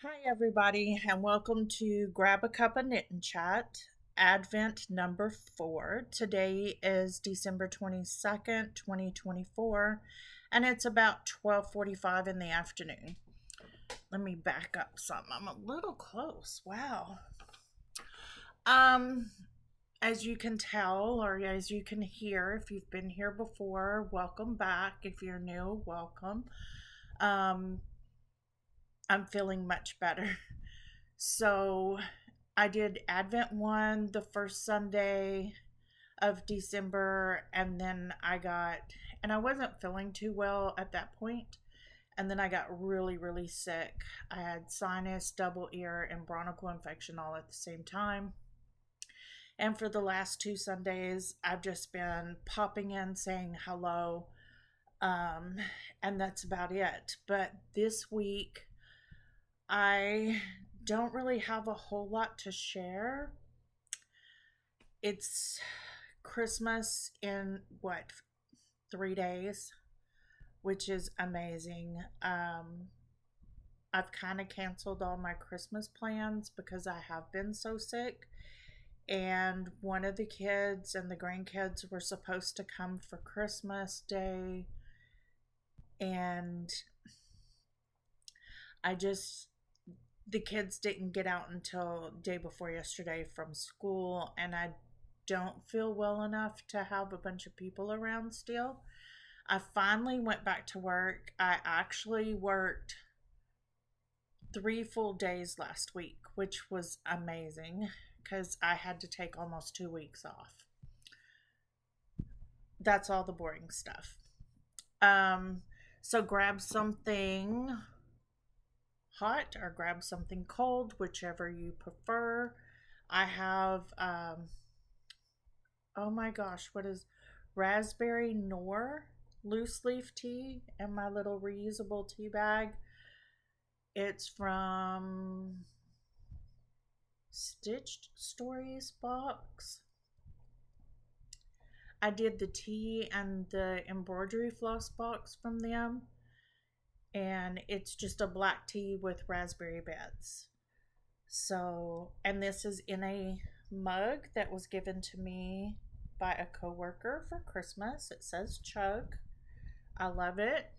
Hi, everybody, and welcome to Grab a Cup of Knit and Chat, Advent number 4. Today is December 22nd, 2024, and it's about 12:45 in the afternoon. Let me back up some. I'm a little close. Wow. Um, as you can tell, or as you can hear, if you've been here before, welcome back. If you're new, welcome. Um, I'm feeling much better. So I did Advent 1 the first Sunday of December, and then and I wasn't feeling too well at that point, and then I got really, really sick. I had sinus, double ear, and bronchial infection all at the same time. And for the last two Sundays, I've just been popping in saying hello, um, and that's about it. But this week, I don't really have a whole lot to share. It's Christmas in what, 3 days, which is amazing. I've kind of canceled all my Christmas plans because I have been so sick. And one of the kids and the grandkids were supposed to come for Christmas Day. And I just, the kids didn't get out until day before yesterday from school. And I don't feel well enough to have a bunch of people around still. I finally went back to work. I actually worked 3 full days last week, which was amazing because I had to take almost 2 weeks off. That's all the boring stuff. So grab something hot or grab something cold, whichever you prefer. I have, oh my gosh, what is raspberry Nor loose leaf tea in my little reusable tea bag. It's from Stitched Stories box. I did the tea and the embroidery floss box from them, and it's just a black tea with raspberry bits. So, and this is in a mug that was given to me by a coworker for Christmas. It says Chug. I love it.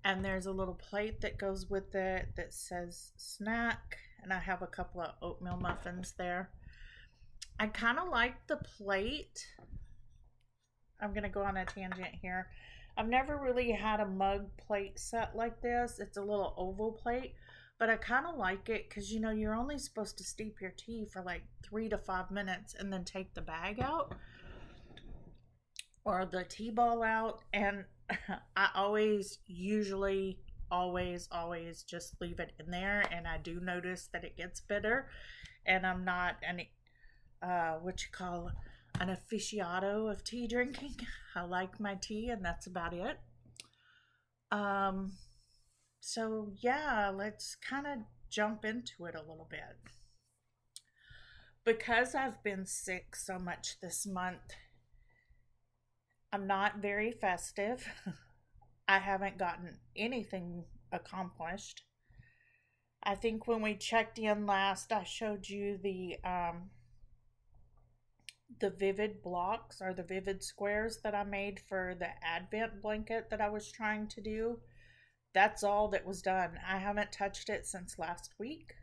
And there's a little plate that goes with it that says snack. And I have a couple of oatmeal muffins there. I kind of like the plate. I'm going to go on a tangent here. I've never really had a mug plate set like this. It's a little oval plate, but I kind of like it because, you're only supposed to steep your tea for like 3 to 5 minutes and then take the bag out or the tea ball out. And I always just leave it in there. And I do notice that it gets bitter. And I'm not an aficionado of tea drinking. I like my tea, and that's about it. Um, so yeah, let's kind of jump into it a little bit. Because I've been sick so much this month, I'm not very festive. I haven't gotten anything accomplished. I think when we checked in last, I showed you the vivid blocks or the vivid squares that I made for the Advent blanket that I was trying to do. That's all that was done. I haven't touched it since last week.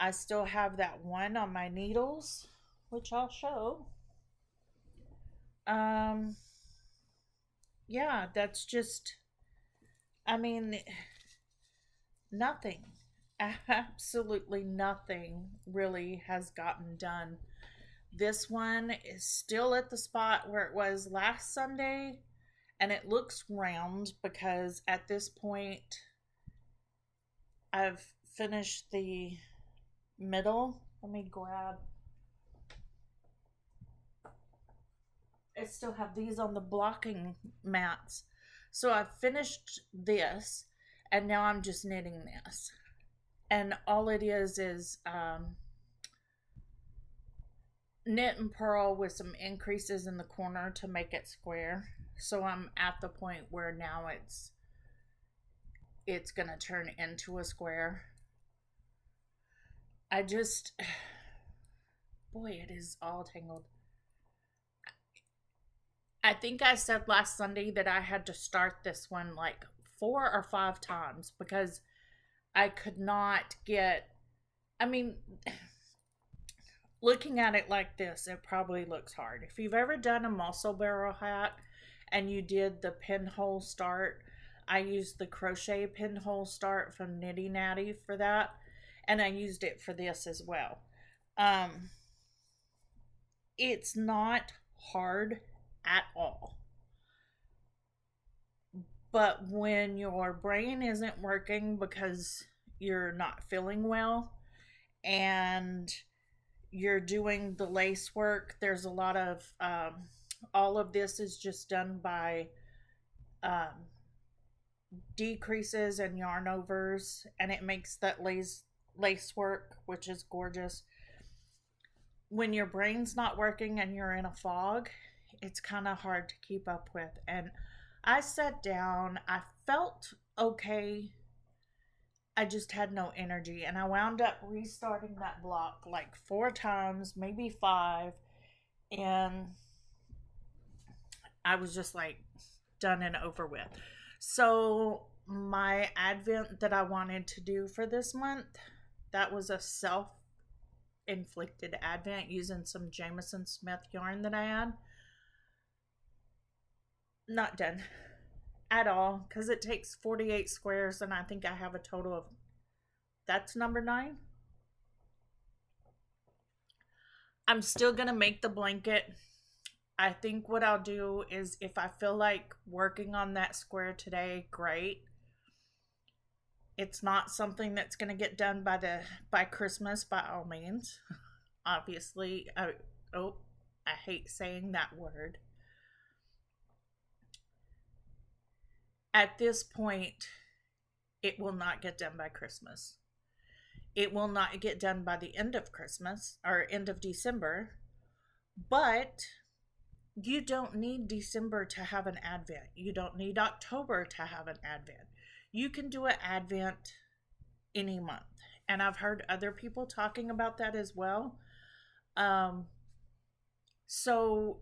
I still have that one on my needles, which I'll show. Um, yeah, that's just, I mean, nothing. Absolutely nothing really has gotten done. This one is still at the spot where it was last Sunday, and it looks round because at this point I've finished the middle. Let me grab. I still have these on the blocking mats. So I've finished this, and now I'm just knitting this. And all it is knit and purl with some increases in the corner to make it square. So I'm at the point where now it's gonna turn into a square. I just, boy, it is all tangled. I think I said last Sunday that I had to start this one like 4 or 5 times because I could not get. I mean, looking at it like this, it probably looks hard. If you've ever done a muscle barrel hat and you did the pinhole start, I used the crochet pinhole start from Nitty Natty for that, and I used it for this as well. Um, it's not hard at all. But when your brain isn't working because you're not feeling well and you're doing the lace work, there's a lot of, all of this is just done by um, decreases and yarn overs, and it makes that lace work, which is gorgeous. When your brain's not working and you're in a fog, it's kind of hard to keep up with. And I sat down, I felt okay. I just had no energy, and I wound up restarting that block like 4 times, maybe 5, and I was just like done and over with. So, my advent that I wanted to do for this month, that was a self inflicted advent using some Jameson Smith yarn that I had. Not done at all because it takes 48 squares, and I think I have a total of, that's number 9. I'm still gonna make the blanket. I think what I'll do is if I feel like working on that square today, great. It's not something that's gonna get done by Christmas by all means. Obviously, I hate saying that word. At this point, it will not get done by Christmas. It will not get done by the end of Christmas or end of December, but you don't need December to have an advent. You don't need October to have an advent. You can do an advent any month. And I've heard other people talking about that as well. So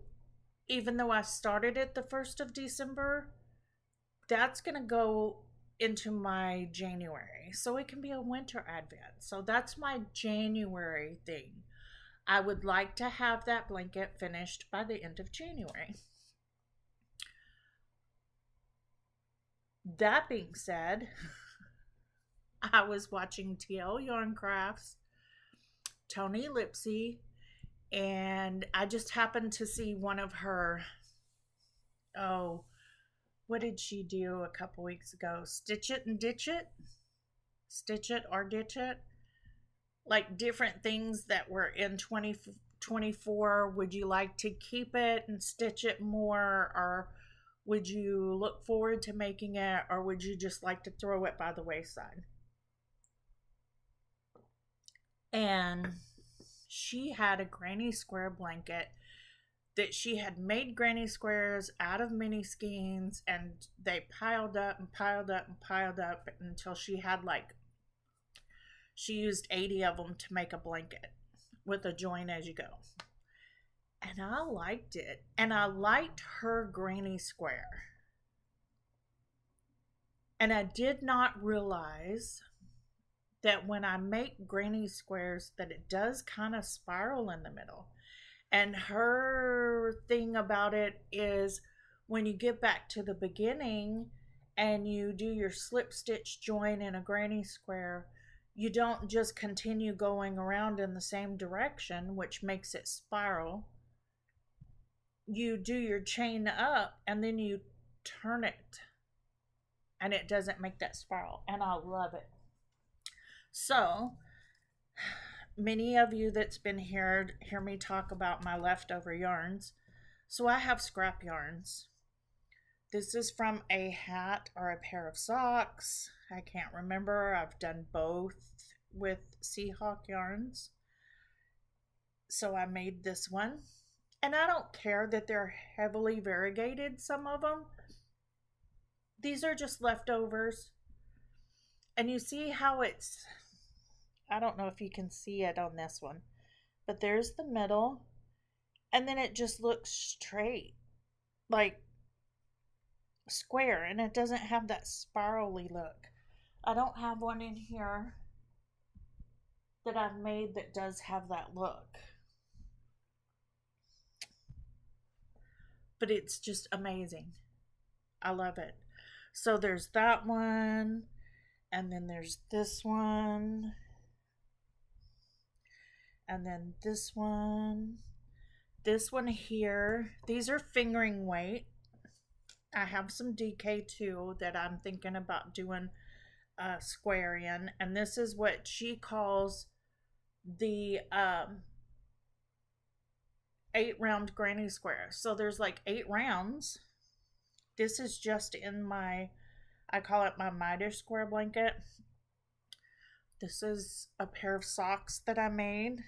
even though I started it the 1st of December, that's going to go into my January. So it can be a winter advent. So that's my January thing. I would like to have that blanket finished by the end of January. That being said, I was watching TL Yarn Crafts, Tony Lipsy, and I just happened to see one of her, oh, what did she do a couple weeks ago? Stitch it and ditch it? Stitch it or ditch it? Like different things that were in 2024. Would you like to keep it and stitch it more, or would you look forward to making it, or would you just like to throw it by the wayside? And she had a granny square blanket that she had made granny squares out of mini skeins, and they piled up and piled up and piled up until she had like, she used 80 of them to make a blanket with a join as you go. And I liked it. And I liked her granny square. And I did not realize that when I make granny squares that it does kind of spiral in the middle. And her thing about it is when you get back to the beginning and you do your slip stitch join in a granny square, you don't just continue going around in the same direction, which makes it spiral. You do your chain up and then you turn it, and it doesn't make that spiral, and I love it. So many of you that's been here hear me talk about my leftover yarns. So I have scrap yarns. This is from a hat or a pair of socks. I can't remember. I've done both with Seahawk yarns. So I made this one. And I don't care that they're heavily variegated, some of them. These are just leftovers. And you see how it's, I don't know if you can see it on this one, but there's the middle, and then it just looks straight, like square, and it doesn't have that spirally look. I don't have one in here that I've made that does have that look, but it's just amazing. I love it. So there's that one, and then there's this one, and then this one. This one here, these are fingering weight. I have some DK too that I'm thinking about doing a square in, and this is what she calls the 8 round granny square. So there's like 8 rounds. This is just in my, I call it my miter square blanket. This is a pair of socks that I made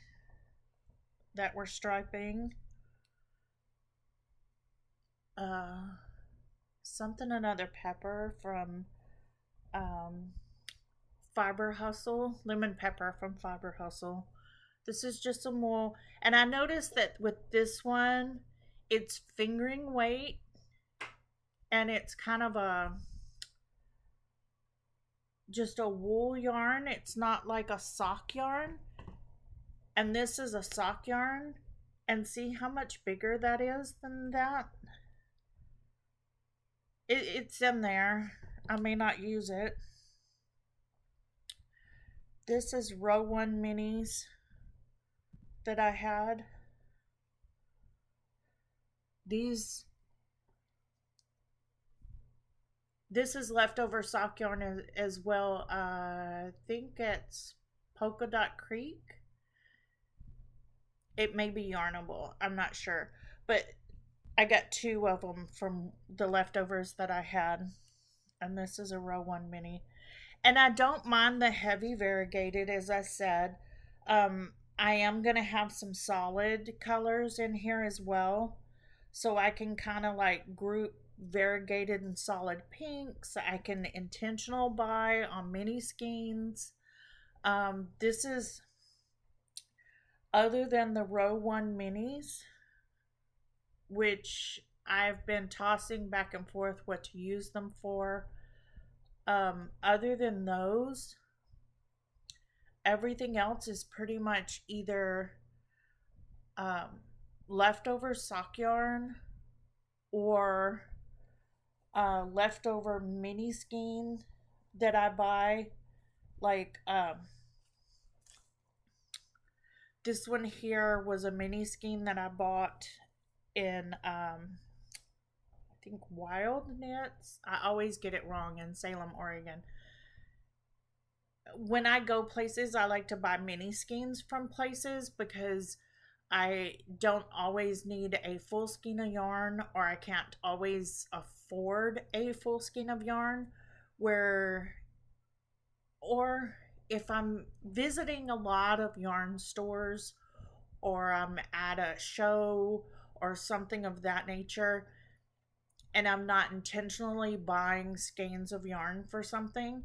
that were striping. Something another pepper from Fiber Hustle, lemon pepper from Fiber Hustle. This is just some wool, and I noticed that with this one, it's fingering weight, and it's kind of a just a wool yarn. It's not like a sock yarn, and this is a sock yarn. And see how much bigger that is than that? It's in there. I may not use it. This is row 1 minis that I had. This is leftover sock yarn as well. I think it's Polka Dot Creek. It may be yarnable. I'm not sure. But I got 2 of them from the leftovers that I had. And this is a row 1 mini. And I don't mind the heavy variegated, as I said. I am going to have some solid colors in here as well. So I can kind of like group variegated and solid pinks. I can intentional buy on mini skeins. This is, other than the row 1 minis, which I've been tossing back and forth what to use them for. Other than those, everything else is pretty much either leftover sock yarn or leftover mini skein that I buy. Like this one here was a mini skein that I bought in I think Wild Knits. I always get it wrong, in Salem, Oregon. When I go places, I like to buy mini skeins from places because I don't always need a full skein of yarn, or I can't always afford a full skein of yarn. Or if I'm visiting a lot of yarn stores, or I'm at a show or something of that nature, and I'm not intentionally buying skeins of yarn for something,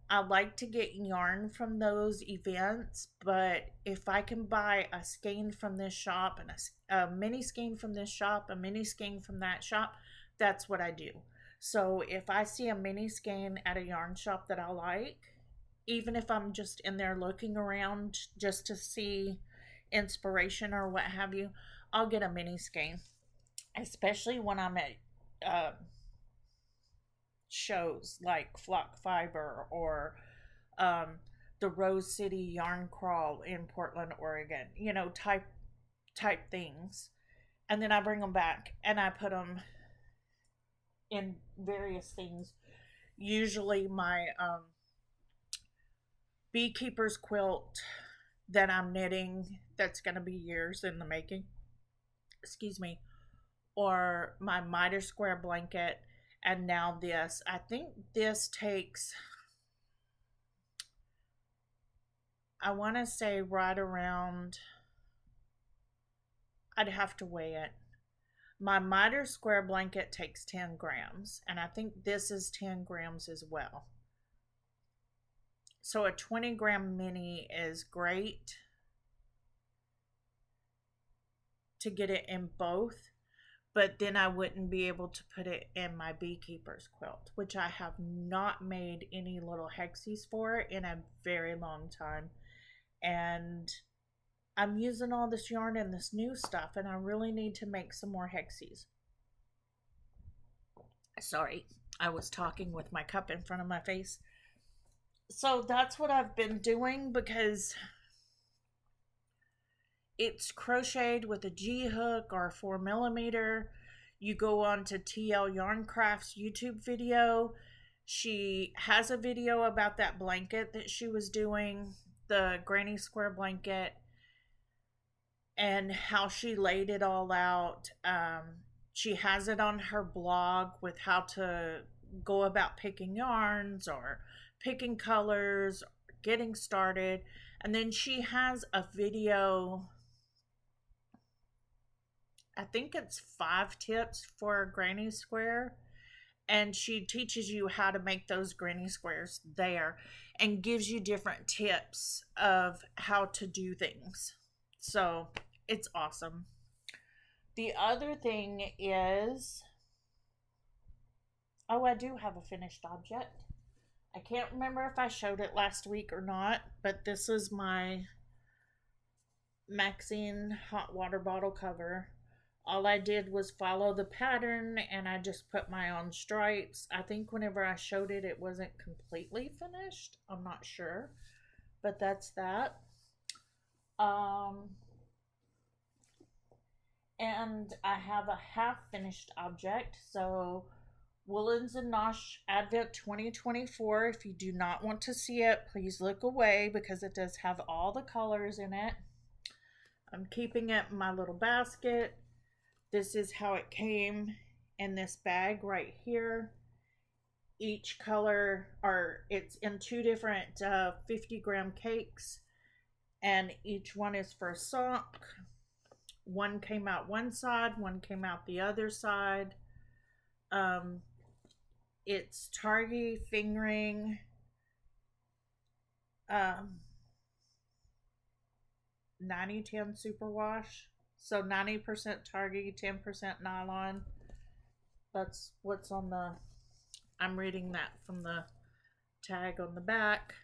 I like to get yarn from those events. But if I can buy a skein from this shop and a mini skein from this shop, a mini skein from that shop, that's what I do. So if I see a mini skein at a yarn shop that I like, even if I'm just in there looking around just to see inspiration or what have you, I'll get a mini skein, especially when I'm at shows like Flock Fiber or the Rose City Yarn Crawl in Portland, Oregon, type things. And then I bring them back and I put them in various things. Usually my beekeeper's quilt that I'm knitting, that's going to be years in the making, excuse me, or my miter square blanket. And now this, I think this takes, I want to say right around, I'd have to weigh it. My miter square blanket takes 10 grams, and I think this is 10 grams as well. So a 20-gram mini is great to get it in both, but then I wouldn't be able to put it in my beekeeper's quilt, which I have not made any little hexies for in a very long time. And I'm using all this yarn and this new stuff, and I really need to make some more hexies. Sorry, I was talking with my cup in front of my face. So that's what I've been doing, because it's crocheted with a G hook or 4mm. You go on to TL Yarncraft's YouTube video. She has a video about that blanket that she was doing, the granny square blanket, and how she laid it all out. She has it on her blog with how to go about picking yarns or picking colors, getting started. And then she has a video, I think it's 5 tips for a granny square, and she teaches you how to make those granny squares there and gives you different tips of how to do things. So it's awesome. The other thing is, oh, I do have a finished object. I can't remember if I showed it last week or not, but this is my Maxine hot water bottle cover. All I did was follow the pattern, and I just put my own stripes. I think whenever I showed it, it wasn't completely finished. I'm not sure, but that's that. And I have a half finished object. So Woolens and Nosh Advent 2024. If you do not want to see it, please look away, because it does have all the colors in it. I'm keeping it in my little basket. This is how it came in this bag right here. Each color, or it's in 2 different 50-gram cakes, and each one is for a sock. One came out one side, one came out the other side. It's Targhee fingering, 90-10 superwash. So 90% Targhee, 10% nylon. That's what's on the, I'm reading that from the tag on the back.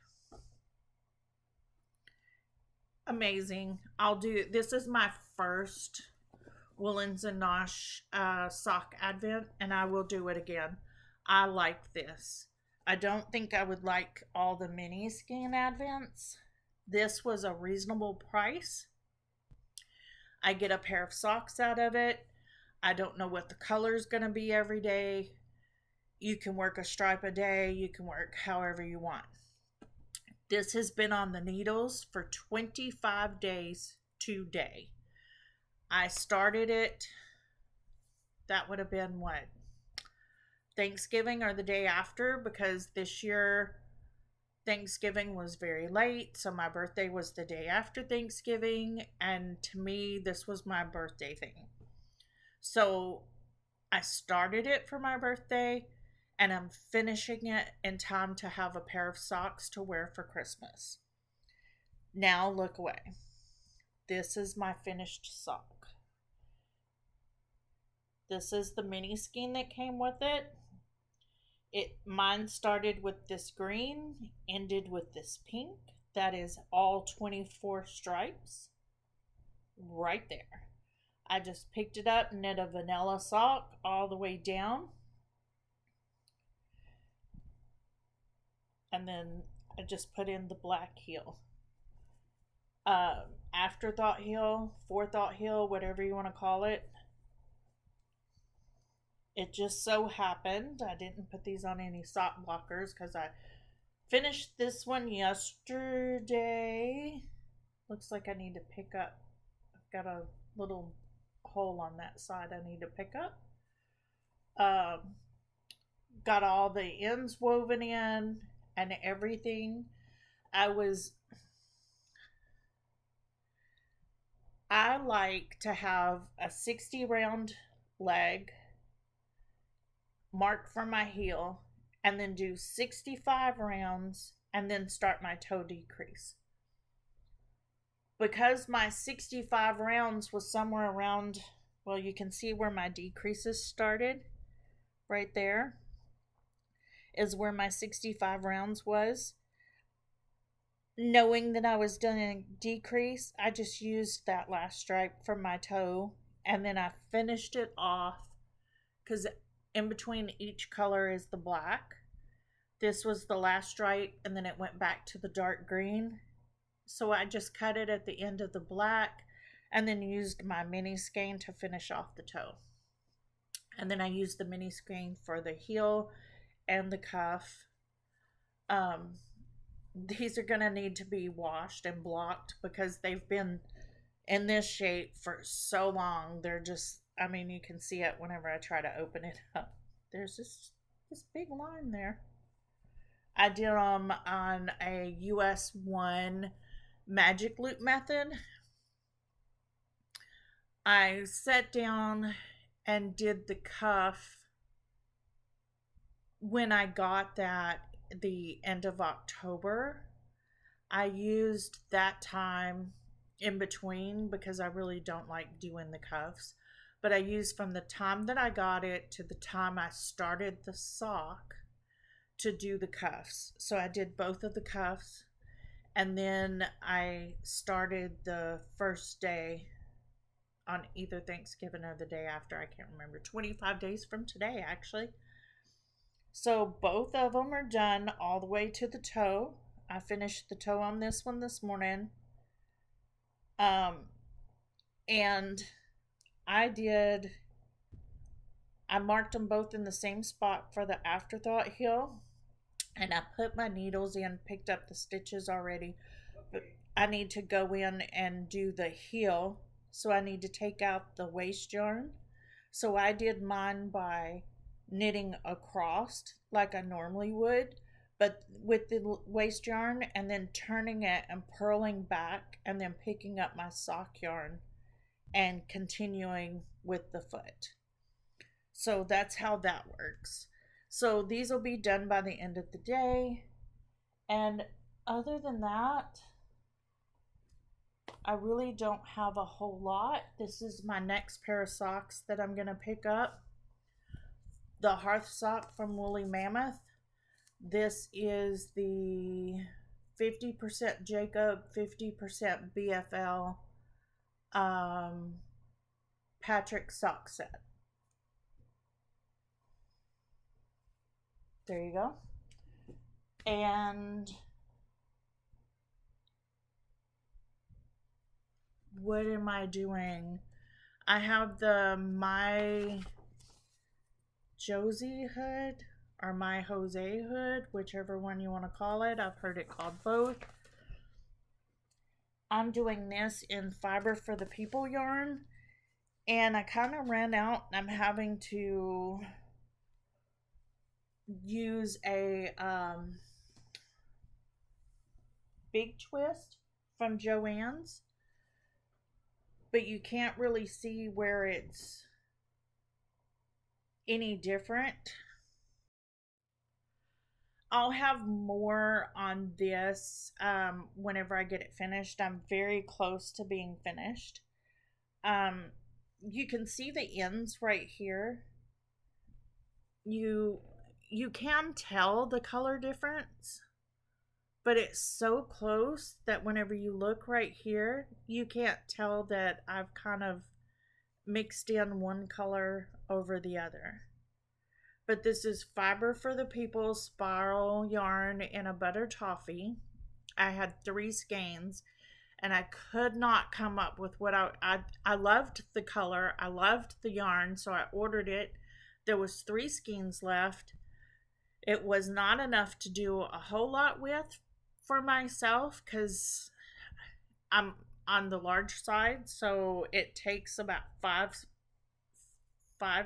Amazing. This is my first Woolens and Nosh sock advent, and I will do it again. I like this. I don't think I would like all the mini skein advents. This was a reasonable price. I get a pair of socks out of it. I don't know what the color is going to be every day. You can work a stripe a day. You can work however you want. This has been on the needles for 25 days today. I started it, that would have been what? Thanksgiving or the day after, because this year Thanksgiving was very late, so my birthday was the day after Thanksgiving, and to me, this was my birthday thing. So I started it for my birthday, and I'm finishing it in time to have a pair of socks to wear for Christmas. Now look away. This is my finished sock. This is the mini skein that came with it. Mine started with this green, ended with this pink. That is all 24 stripes right there. I just picked it up, knit a vanilla sock all the way down, and then I just put in the black heel. Afterthought heel, forethought heel, whatever you want to call it. It just so happened, I didn't put these on any sock blockers because I finished this one yesterday. Looks like I need to pick up. I've got a little hole on that side I need to pick up. Got all the ends woven in and everything. I like to have a 60 round leg mark for my heel, and then do 65 rounds and then start my toe decrease. Because my 65 rounds was somewhere around, well, you can see where my decreases started. Right there is where my 65 rounds was. Knowing that I was done in decrease, I just used that last stripe from my toe, and then I finished it off because in between each color is the black. This was the last stripe, and then it went back to the dark green. So I just cut it at the end of the black and then used my mini skein to finish off the toe. And then I used the mini skein for the heel and the cuff. These are going to need to be washed and blocked because they've been in this shape for so long. They're just, I mean, you can see it whenever I try to open it up. There's this big line there. I did them on a US 1 magic loop method. I sat down and did the cuff when I got that the end of October. I used that time in between because I really don't like doing the cuffs, but I used from the time that I got it to the time I started the sock to do the cuffs. So I did both of the cuffs, and then I started the first day on either Thanksgiving or the day after. I can't remember. 25 days from today, actually. So both of them are done all the way to the toe. I finished the toe on this one this morning. And I marked them both in the same spot for the afterthought heel. And I put my needles in, picked up the stitches already. But I need to go in and do the heel. So I need to take out the waste yarn. So I did mine by knitting across like I normally would, but with the waste yarn, and then turning it and purling back and then picking up my sock yarn and continuing with the foot. So that's how that works. So these will be done by the end of the day. And other than that, I really don't have a whole lot. This is my next pair of socks that I'm going to pick up. The Hearth sock from Woolly Mammoth. This is the 50% Jacob, 50% BFL Patrick sock set. There you go. And what am I doing? I have the My Josie hood or My Jose hood, whichever one you want to call it. I've heard it called both. I'm doing this in Fiber for the People yarn, and I kind of ran out. I'm having to use a big twist from Joann's, but you can't really see where it's any different. I'll have more on this whenever I get it finished. I'm very close to being finished. You can see the ends right here. You can tell the color difference, but it's so close that whenever you look right here, you can't tell that I've kind of mixed in one color over the other. But this is Fiber for the People spiral yarn in a butter toffee. I had 3 skeins, and I could not come up with what I loved the color. I loved the yarn, so I ordered it. There was 3 skeins left. It was not enough to do a whole lot with for myself because I'm on the large side, so it takes about five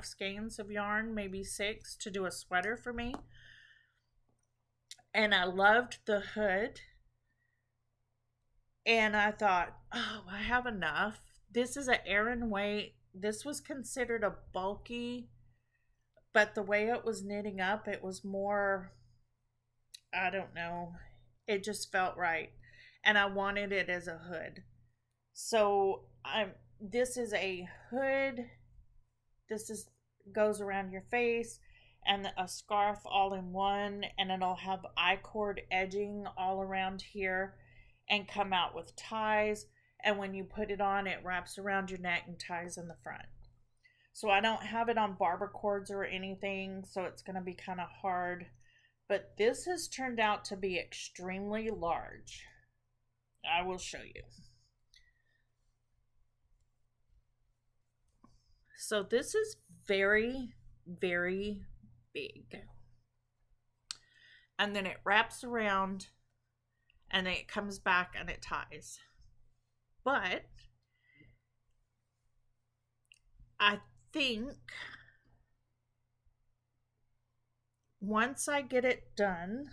skeins of yarn, maybe 6, to do a sweater for me. And I loved the hood, and I thought, oh, I have enough. This is an Aran weight. This was considered a bulky, but the way it was knitting up, it was more, I don't know, It just felt right. And I wanted it as a hood. So I'm this is a hood. This is goes around your face and a scarf all in one, and it'll have I-cord edging all around here and come out with ties, and when you put it on it wraps around your neck and ties in the front. So I don't have it on barber cords or anything, so it's going to be kind of hard, but this has turned out to be extremely large. I will show you. So this is very, very big. And then it wraps around and then it comes back and it ties. But I think once I get it done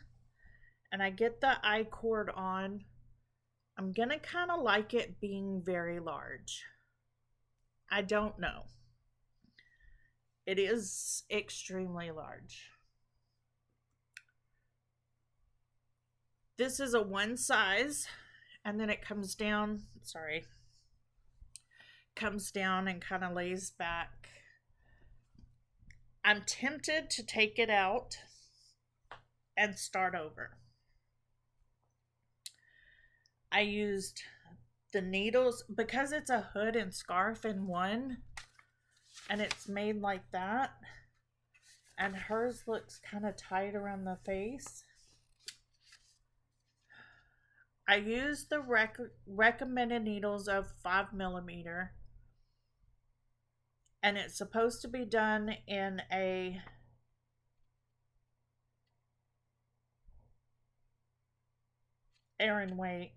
and I get the I-cord on, I'm going to kind of like it being very large. I don't know. It is extremely large. This is a one size, and then it comes down, comes down and kind of lays back. I'm tempted to take it out and start over. I used the needles because it's a hood and scarf in one, and it's made like that, and hers looks kind of tight around the face. I used the recommended needles of 5mm, and it's supposed to be done in a Aran weight,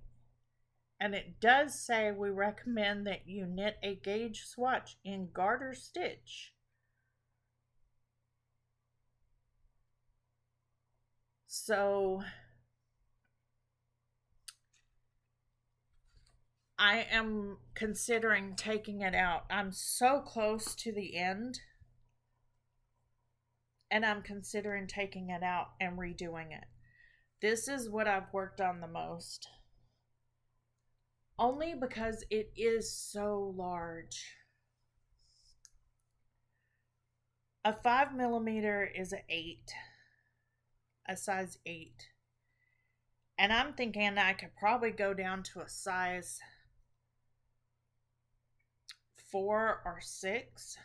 and it does say we recommend that you knit a gauge swatch in garter stitch. So I am considering taking it out. I'm so close to the end, and I'm considering taking it out and redoing it. This is what I've worked on the most. Only because it is so large. A 5mm is an 8. A size 8. And I'm thinking I could probably go down to a size 4 or 6.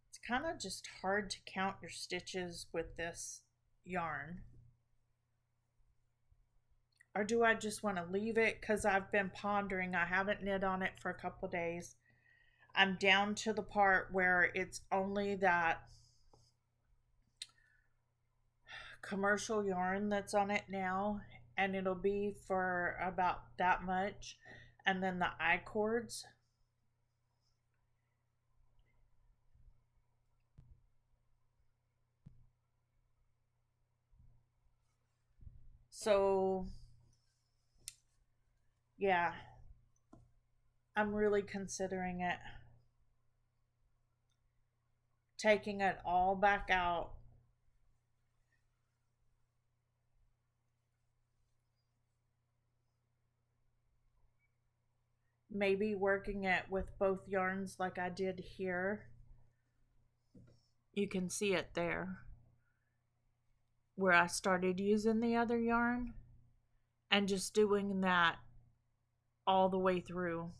It's kind of just hard to count your stitches with this yarn. Or do I just want to leave it because I've been pondering. I haven't knit on it for a couple days. I'm down to the part where it's only that commercial yarn that's on it now, and it'll be for about that much, and then the I-cords. So yeah, I'm really considering it. Taking it all back out. Maybe working it with both yarns like I did here. You can see it there where I started using the other yarn, and just doing that all the way through,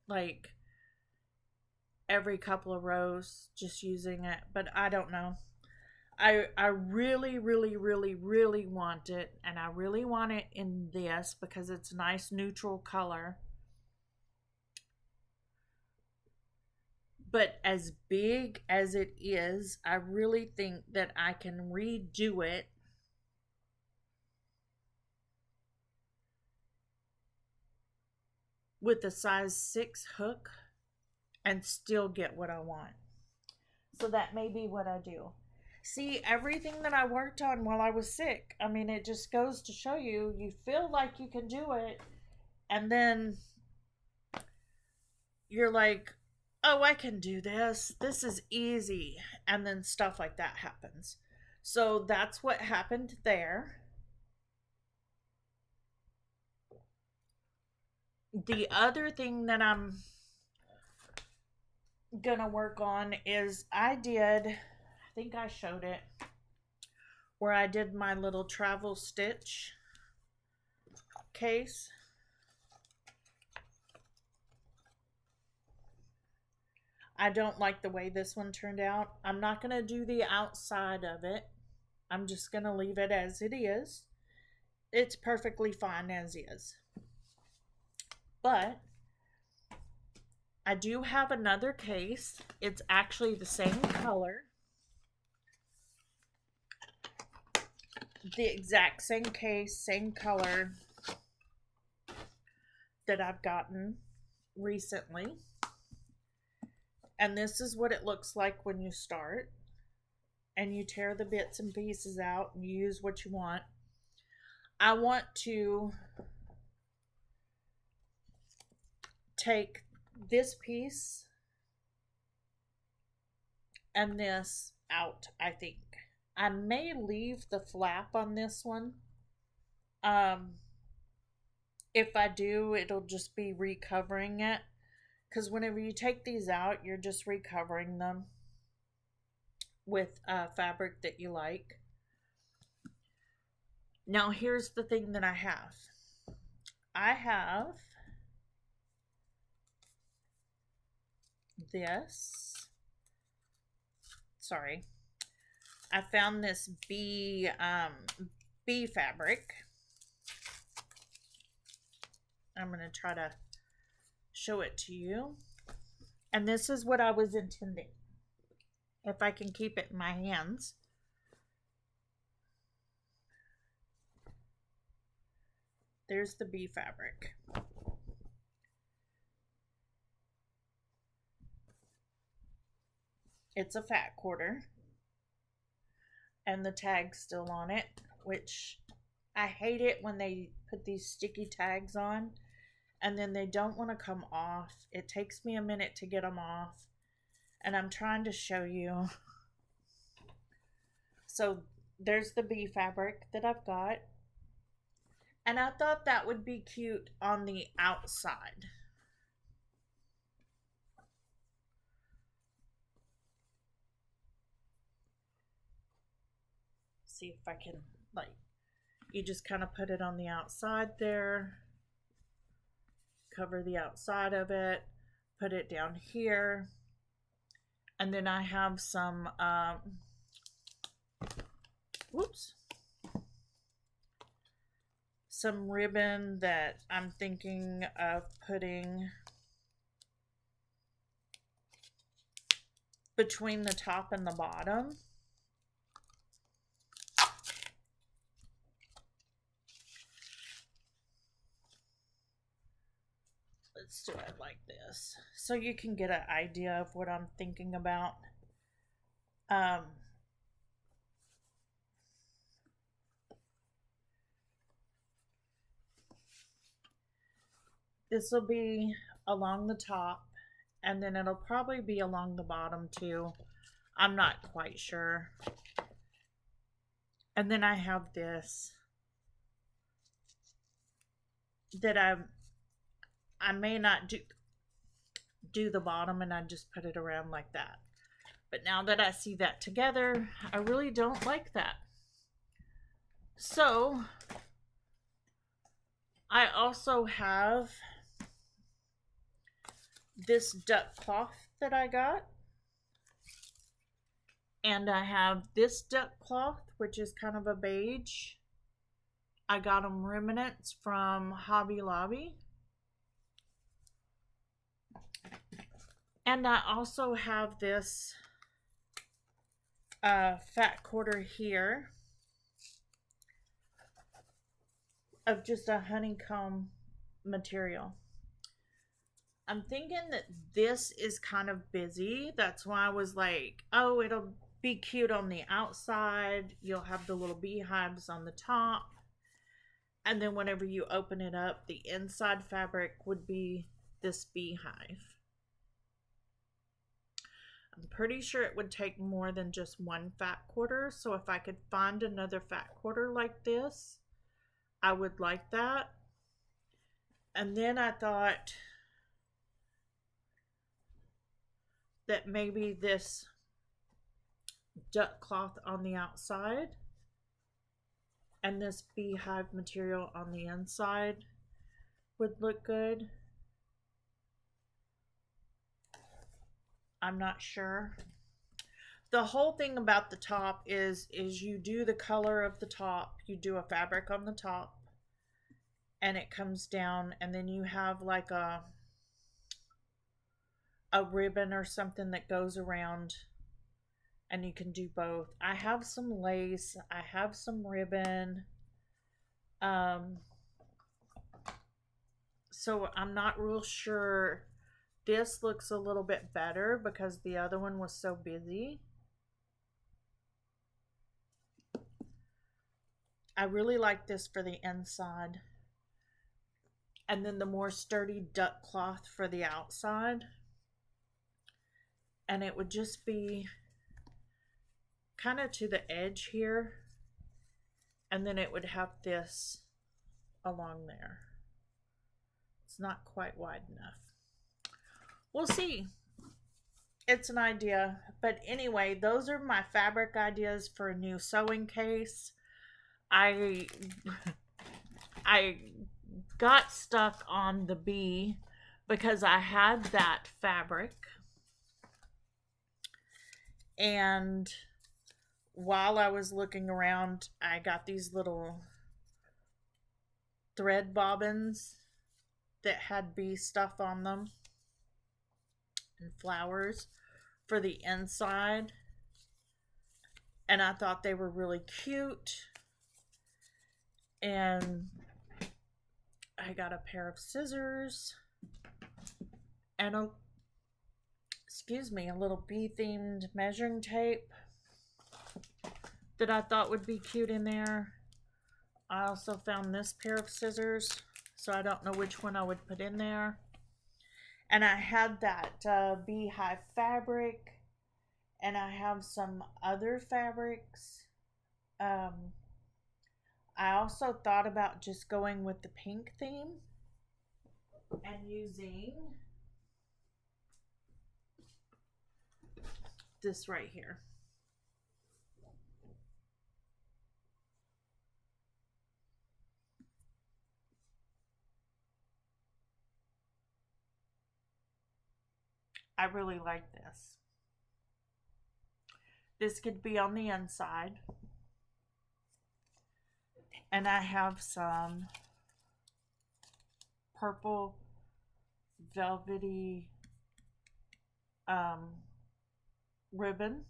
like every couple of rows, just using it. But I don't know. I really, really, really, really want it, and I really want it in this because it's a nice neutral color. But as big as it is, I really think that I can redo it with a size 6 hook and still get what I want. So that may be what I do. See, everything that I worked on while I was sick, I mean, it just goes to show you, you feel like you can do it, and then you're like, oh, I can do this. This is easy. And then stuff like that happens. So that's what happened there. The other thing that I'm gonna work on is I think I showed it, where I did my little travel stitch case. I don't like the way this one turned out. I'm not going to do the outside of it. I'm just going to leave it as it is. It's perfectly fine as is. But I do have another case. It's actually the same color. The exact same case, same color that I've gotten recently. And this is what it looks like when you start. And you tear the bits and pieces out and you use what you want. I want to take this piece and this out, I think. I may leave the flap on this one. If I do, it'll just be recovering it. Because whenever you take these out, you're just recovering them with fabric that you like. Now, here's the thing that I have. I have this. Sorry. I found this bee fabric. I'm going to try to show it to you. And this is what I was intending. If I can keep it in my hands. There's the bee fabric. It's a fat quarter. And the tag's still on it, which I hate it when they put these sticky tags on and then they don't want to come off. It takes me a minute to get them off, and I'm trying to show you. So there's the bee fabric that I've got, and I thought that would be cute on the outside. See if I can, like, you just kind of put it on the outside there, cover the outside of it, put it down here, and then I have some some ribbon that I'm thinking of putting between the top and the bottom. Let's do it like this so you can get an idea of what I'm thinking about. This will be along the top, and then it'll probably be along the bottom too. I'm not quite sure. And then I have this that I may not do the bottom, and I just put it around like that. But now that I see that together, I really don't like that. So I also have this duck cloth that I got. And I have this duck cloth, which is kind of a beige. I got them remnants from Hobby Lobby. And I also have this fat quarter here of just a honeycomb material. I'm thinking that this is kind of busy. That's why I was like, oh, it'll be cute on the outside. You'll have the little beehives on the top. And then whenever you open it up, the inside fabric would be this beehive. I'm pretty sure it would take more than just one fat quarter. So if I could find another fat quarter like this, I would like that. And then I thought that maybe this duck cloth on the outside and this beehive material on the inside would look good. I'm not sure. The whole thing about the top is you do the color of the top, you do a fabric on the top, and it comes down, and then you have like a ribbon or something that goes around, and you can do both. I have some lace, I have some ribbon. Um so I'm not real sure. This looks a little bit better because the other one was so busy. I really like this for the inside. And then the more sturdy duck cloth for the outside. And it would just be kind of to the edge here. And then it would have this along there. It's not quite wide enough. We'll see. It's an idea. But anyway, those are my fabric ideas for a new sewing case. I got stuck on the bee because I had that fabric, and while I was looking around, I got these little thread bobbins that had bee stuff on them and flowers for the inside, and I thought they were really cute. And I got a pair of scissors and a little bee themed measuring tape that I thought would be cute in there. I also found this pair of scissors, so I don't know which one I would put in there. And I had that beehive fabric, and I have some other fabrics. I also thought about just going with the pink theme and using this right here. I really like this. This could be on the inside. And I have some purple velvety ribbon.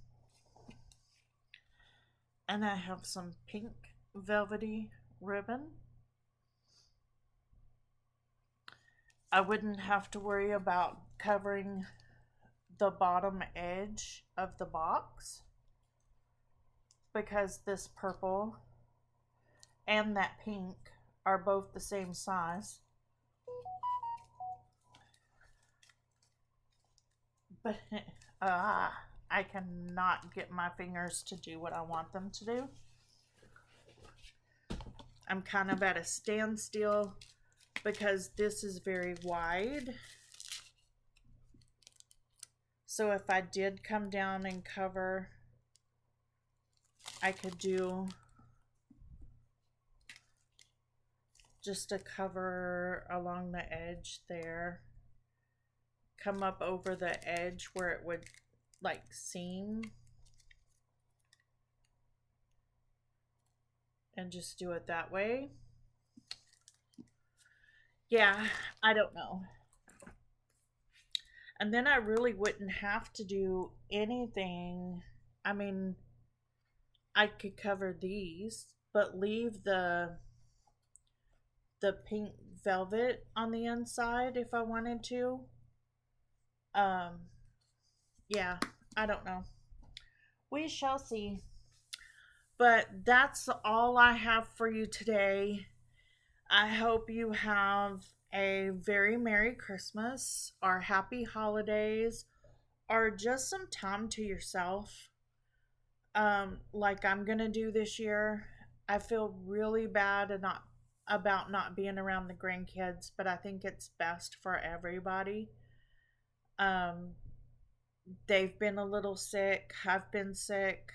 And I have some pink velvety ribbon. I wouldn't have to worry about covering the bottom edge of the box because this purple and that pink are both the same size. But I cannot get my fingers to do what I want them to do. I'm kind of at a standstill because this is very wide. So if I did come down and cover, I could do just a cover along the edge there, come up over the edge where it would like seam, and just do it that way. Yeah, I don't know. And then I really wouldn't have to do anything. I mean, I could cover these, but leave the pink velvet on the inside if I wanted to. Yeah, I don't know. We shall see. But that's all I have for you today. I hope you have a very Merry Christmas or Happy Holidays or just some time to yourself. Like I'm gonna do this year. I feel really bad and not about not being around the grandkids, but I think it's best for everybody. Um, they've been a little sick. I've been sick.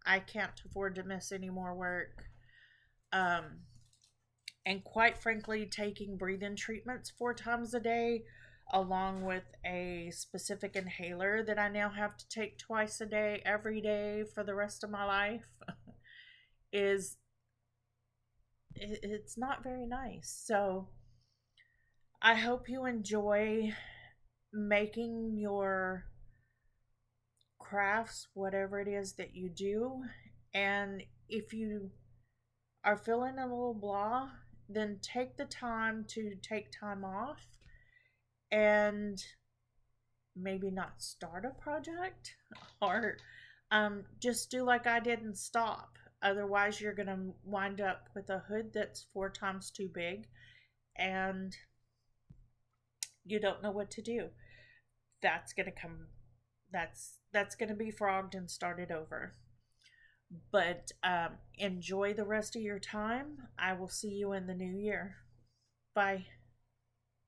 I can't afford to miss any more work. Um, and quite frankly, taking breathing treatments 4 times a day, along with a specific inhaler that I now have to take twice a day, every day for the rest of my life, is it's not very nice. So I hope you enjoy making your crafts, whatever it is that you do. And if you are feeling a little blah, then take the time to take time off and maybe not start a project or just do like I did and stop. Otherwise, you're going to wind up with a hood that's 4 times too big and you don't know what to do. That's going to come that's going to be frogged and started over. But enjoy the rest of your time. I will see you in the new year. Bye.